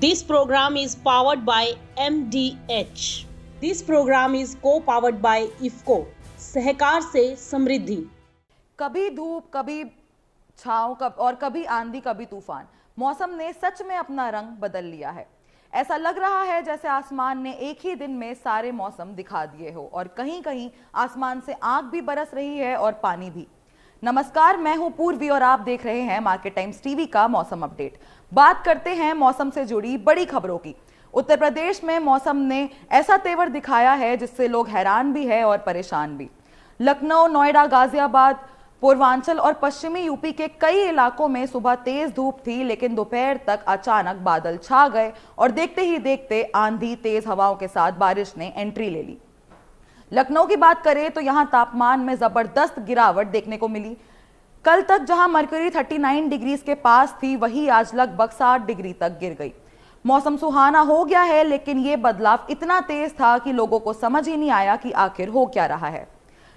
This program is powered by MDH. This program is co-powered by IFCO. सहकार से समृद्धि। कभी धूप, कभी छांव, और कभी आंधी, कभी तूफान। मौसम ने सच में अपना रंग बदल लिया है। ऐसा लग रहा है जैसे आसमान ने एक ही दिन में सारे मौसम दिखा दिए हो और कहीं कहीं आसमान से आग भी बरस रही है और पानी भी। नमस्कार, मैं हूं पूर्वी और आप देख रहे हैं मार्केट टाइम्स टीवी का मौसम अपडेट। बात करते हैं मौसम से जुड़ी बड़ी खबरों की। उत्तर प्रदेश में मौसम ने ऐसा तेवर दिखाया है जिससे लोग हैरान भी है और परेशान भी। लखनऊ, नोएडा, गाजियाबाद, पूर्वांचल और पश्चिमी यूपी के कई इलाकों में सुबह तेज धूप थी, लेकिन दोपहर तक अचानक बादल छा गए और देखते ही देखते आंधी, तेज हवाओं के साथ बारिश ने एंट्री ले ली। लखनऊ की बात करें तो यहां तापमान में जबरदस्त गिरावट देखने को मिली। कल तक जहां मरकरी 39 डिग्री के पास थी, वही आज लगभग 60 डिग्री तक गिर गई। मौसम सुहाना हो गया है, लेकिन ये बदलाव इतना तेज था कि लोगों को समझ ही नहीं आया कि आखिर हो क्या रहा है।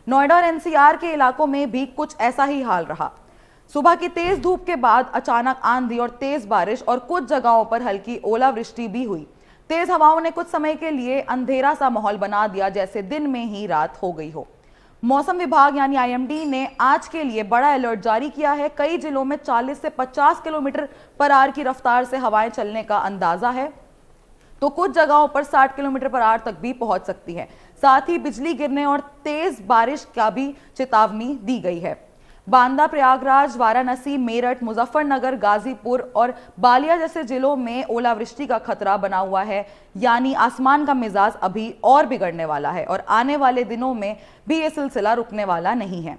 नोएडा और एनसीआर के इलाकों में भी कुछ ऐसा ही हाल रहा। सुबह की तेज धूप के बाद अचानक आंधी और तेज बारिश और कुछ जगहों पर हल्की ओलावृष्टि भी हुई। तेज हवाओं ने कुछ समय के लिए अंधेरा सा माहौल बना दिया, जैसे दिन में ही रात हो गई हो। मौसम विभाग यानी आईएमडी ने आज के लिए बड़ा अलर्ट जारी किया है। कई जिलों में 40 से 50 किलोमीटर पर आवर की रफ्तार से हवाएं चलने का अंदाजा है, तो कुछ जगहों पर 60 किलोमीटर पर आवर तक भी पहुंच सकती है। साथ ही बिजली गिरने और तेज बारिश का भी चेतावनी दी गई है। बांदा, प्रयागराज, वाराणसी, मेरठ, मुजफ्फरनगर, गाजीपुर और बालिया जैसे जिलों में ओलावृष्टि का खतरा बना हुआ है, यानी आसमान का मिजाज अभी और बिगड़ने वाला है और आने वाले दिनों में भी ये सिलसिला रुकने वाला नहीं है।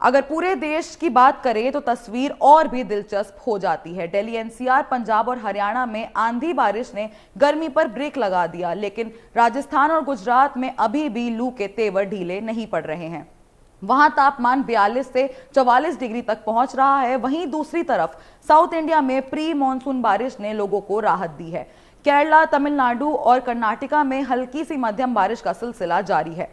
अगर पूरे देश की बात करें तो तस्वीर और भी दिलचस्प हो जाती है। दिल्ली, एनसीआर, पंजाब और हरियाणा में आंधी बारिश ने गर्मी पर ब्रेक लगा दिया, लेकिन राजस्थान और गुजरात में अभी भी लू के तेवर ढीले नहीं पड़ रहे हैं। वहां तापमान 42 से 44 डिग्री तक पहुंच रहा है। वहीं दूसरी तरफ साउथ इंडिया में प्री मॉनसून बारिश ने लोगों को राहत दी है। केरला, तमिलनाडु और कर्नाटका में हल्की सी मध्यम बारिश का सिलसिला जारी है।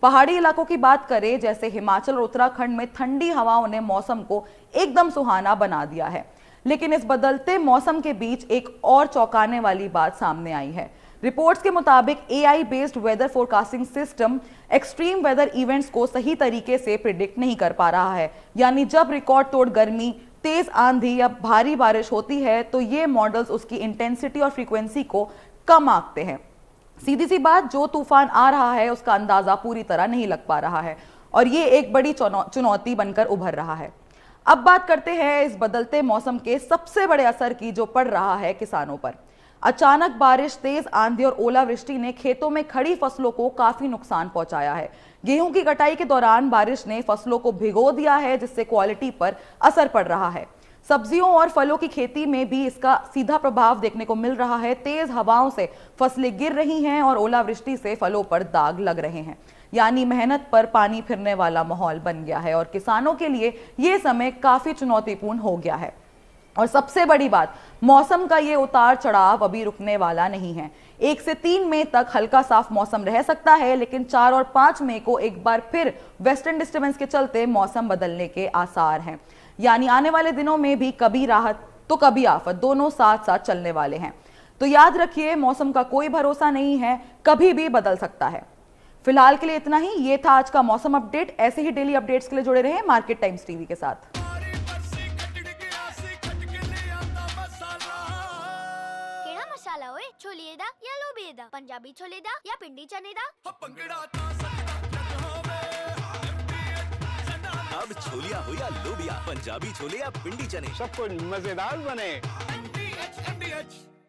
पहाड़ी इलाकों की बात करें, जैसे हिमाचल और उत्तराखंड में ठंडी हवाओं ने मौसम को एकदम सुहाना बना दिया है। लेकिन इस बदलते मौसम के बीच एक और चौंकाने वाली बात सामने आई है। रिपोर्ट्स के मुताबिक AI based weather forecasting system extreme weather events को सही तरीके से प्रिडिक्ट नहीं कर पा रहा है। यानी जब रिकॉर्ड तोड़ गर्मी, तेज आंधी या भारी बारिश होती है तो ये मॉडल्स उसकी इंटेंसिटी और फ्रीक्वेंसी को कम आंकते हैं। सीधी सी बात, जो तूफान आ रहा है उसका अंदाजा पूरी तरह नहीं लग पा रहा है और ये एक बड़ी चुनौती बनकर उभर रहा है। अब बात करते हैं इस बदलते मौसम के सबसे बड़े असर की, जो पड़ रहा है किसानों पर। अचानक बारिश, तेज आंधी और ओलावृष्टि ने खेतों में खड़ी फसलों को काफी नुकसान पहुंचाया है। गेहूं की कटाई के दौरान बारिश ने फसलों को भिगो दिया है, जिससे क्वालिटी पर असर पड़ रहा है। सब्जियों और फलों की खेती में भी इसका सीधा प्रभाव देखने को मिल रहा है। तेज हवाओं से फसलें गिर रही हैं और ओलावृष्टि से फलों पर दाग लग रहे हैं, यानी मेहनत पर पानी फिरने वाला माहौल बन गया है और किसानों के लिए ये समय काफी चुनौतीपूर्ण हो गया है। और सबसे बड़ी बात, मौसम का ये उतार चढ़ाव अभी रुकने वाला नहीं है। 1 से 3 मई तक हल्का साफ मौसम रह सकता है, लेकिन 4 और 5 मई को एक बार फिर वेस्टर्न डिस्टर्बेंस के चलते मौसम बदलने के आसार हैं। यानी आने वाले दिनों में भी कभी राहत तो कभी आफत, दोनों साथ साथ चलने वाले हैं। तो याद रखिए, मौसम का कोई भरोसा नहीं है, कभी भी बदल सकता है। फिलहाल के लिए इतना ही। ये था आज का मौसम अपडेट। ऐसे ही डेली अपडेट्स के लिए जुड़े रहें मार्केट टाइम्स टीवी के साथ। मसाला ओए, छोलिए दा या लोबिए दा, पंजाबी छोले दा या पिंडी चने दा। अब छोलिया हो या लोबिया, पंजाबी छोले या पिंडी चने, सब कुछ मजेदार बने। MDH